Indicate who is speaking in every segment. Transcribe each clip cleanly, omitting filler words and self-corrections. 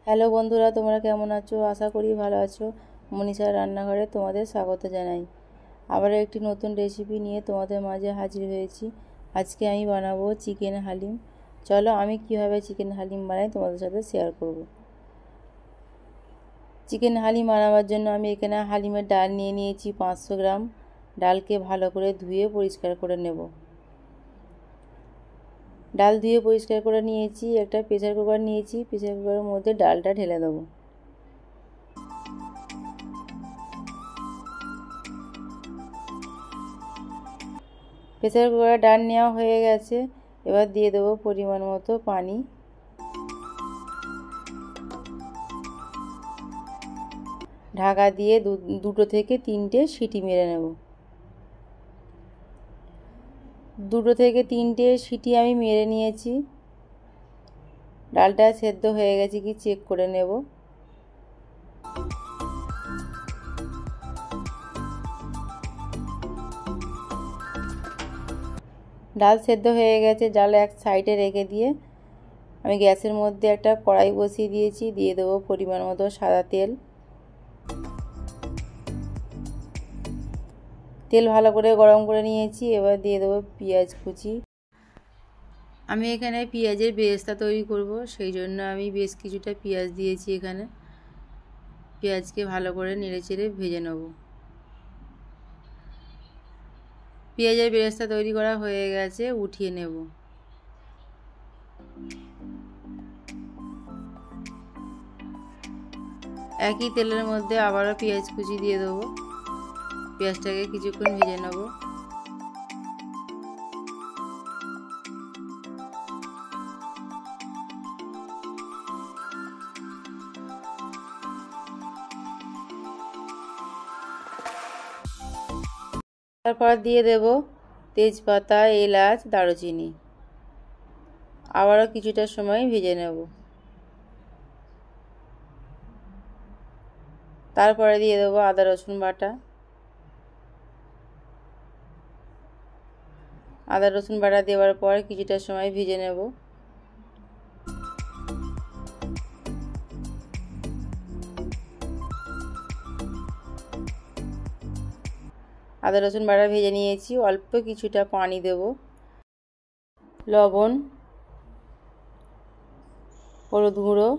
Speaker 1: Hello বন্ধুরা, তোমরা কেমন আছো? আশা করি ভালো আছো। মনীষার রান্নাঘরে তোমাদের স্বাগত জানাই। আবার একটি নতুন রেসিপি নিয়ে তোমাদের মাঝে হাজির হয়েছি। আজকে আমি বানাবো চিকেন হালিম। চলো আমি কিভাবে চিকেন হালিম বানাই তোমাদের সাথে শেয়ার করব। চিকেন হালিম বানাবার জন্য আমি এখানে হালিমের ডাল নিয়ে নিয়েছি 500 গ্রাম। ডালকে ভালো করে ধুয়ে পরিষ্কার করে নেব। ডাল ধুয়ে পরিষ্কার করে নিয়েছি। একটা প্রেসার কুকার নিয়েছি। প্রেসার কুকারের মধ্যে ডালটা ঢেলে দেবো। প্রেসার কুকারে ডাল নেওয়া হয়ে গেছে। এবার দিয়ে দেবো পরিমাণ মতো পানি। ঢাকা দিয়ে দুটো থেকে তিনটে সিটি মেরে নেব। দুটো থেকে তিনটে সিটি আমি মেরে নিয়েছি। ডালটা সেদ্ধ হয়ে গেছে কি চেক করে নেব। ডাল সেদ্ধ হয়ে গেছে। ডাল এক সাইডে রেখে দিয়ে আমি গ্যাসের মধ্যে একটা কড়াই বসিয়ে দিয়েছি। দিয়ে দেবো পরিমাণ মতো সাদা তেল। তেল ভালো করে গরম করে নিয়েছি। এবার দিয়ে দেবো পেঁয়াজ কুচি। আমি এখানে পেঁয়াজের বেরেস্তা তৈরি করব, সেই জন্য আমি বেশ কিছুটা পেঁয়াজ দিয়েছি এখানে। পেঁয়াজকে ভালো করে নেড়েচেড়ে ভেজে নেব। পেঁয়াজের বেরেস্তা তৈরি করা হয়ে গেছে, উঠিয়ে নেব। একই তেলের মধ্যে আবারও পেঁয়াজ কুচি দিয়ে দেবো। পেঁয়াজটাকে কিছুক্ষণ ভেজে নেব। তারপর দিয়ে দেব তেজপাতা, এলাচ, দারুচিনি। আবারও কিছুটা সময় ভেজে নেব। তারপরে দিয়ে দেবো আদা রসুন বাটা। আদা রসুন বাটা দেওয়ার পর কিছুটা সময় ভেজে নেব। আদা রসুন বাটা ভেজে নিয়েছি। অল্প কিছুটা পানি দেব। লবণ, হলুদ গুঁড়ো,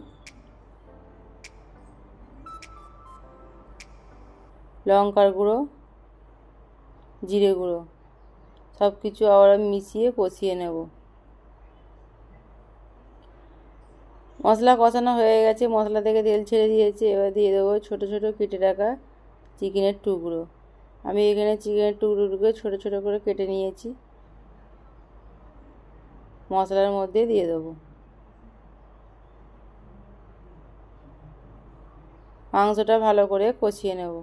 Speaker 1: লঙ্কার গুঁড়ো, জিরে গুঁড়ো সব কিছু আবার মিশিয়ে কষিয়ে নেব। মশলা কষানো হয়ে গেছে। মশলা থেকে তেল ছেড়ে দিয়েছে। এবার দিয়ে দেবো ছোটো ছোটো কেটে রাখা চিকেনের টুকরো। আমি এখানে চিকেনের টুকরোগুলো ছোটো ছোটো করে কেটে নিয়েছি। মশলার মধ্যে দিয়ে দেবো। মাংসটা ভালো করে কষিয়ে নেব।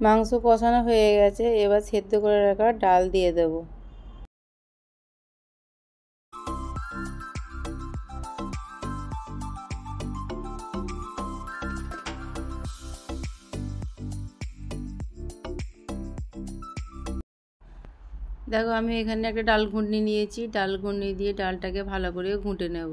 Speaker 1: মাংস কষানো হয়ে গেছে। এবার সেদ্ধ করে রাখা ডাল দিয়ে দেব। দেখো আমি এখানে একটা ডাল ঘুটনি নিয়েছি। ডাল ঘুটনি দিয়ে ডালটাকে ভালো করে ঘুঁটে নেব।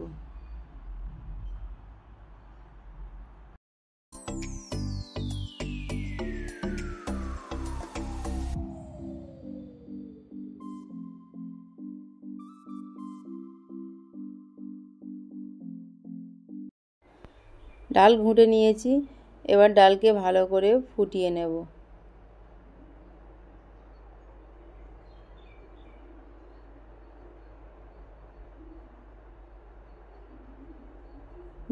Speaker 1: ডাল ঘুঁটে নিয়েছি। এবার ডালকে ভালো করে ফুটিয়ে নেব।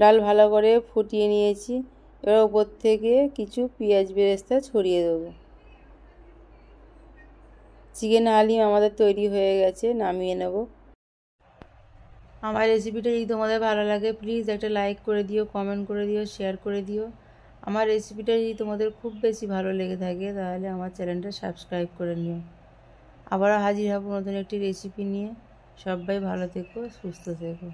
Speaker 1: ডাল ভালো করে ফুটিয়ে নিয়েছি। এবার উপর থেকে কিছু পেঁয়াজ বেরেস্তা ছড়িয়ে দেবো। চিকেন হালিম আমাদের তৈরি হয়ে গেছে, নামিয়ে নেব। আমার রেসিপিটা যদি তোমাদের ভালো লাগে প্লিজ একটা লাইক করে দিও, কমেন্ট করে দিও, শেয়ার করে দিও। আমার রেসিপিটা যদি তোমাদের খুব বেশি ভালো লেগে থাকে তাহলে আমার চ্যানেলটা সাবস্ক্রাইব করে নিও। আবারও হাজির হব নতুন একটি রেসিপি নিয়ে। সবাই ভালো থেকো, সুস্থ থেকো।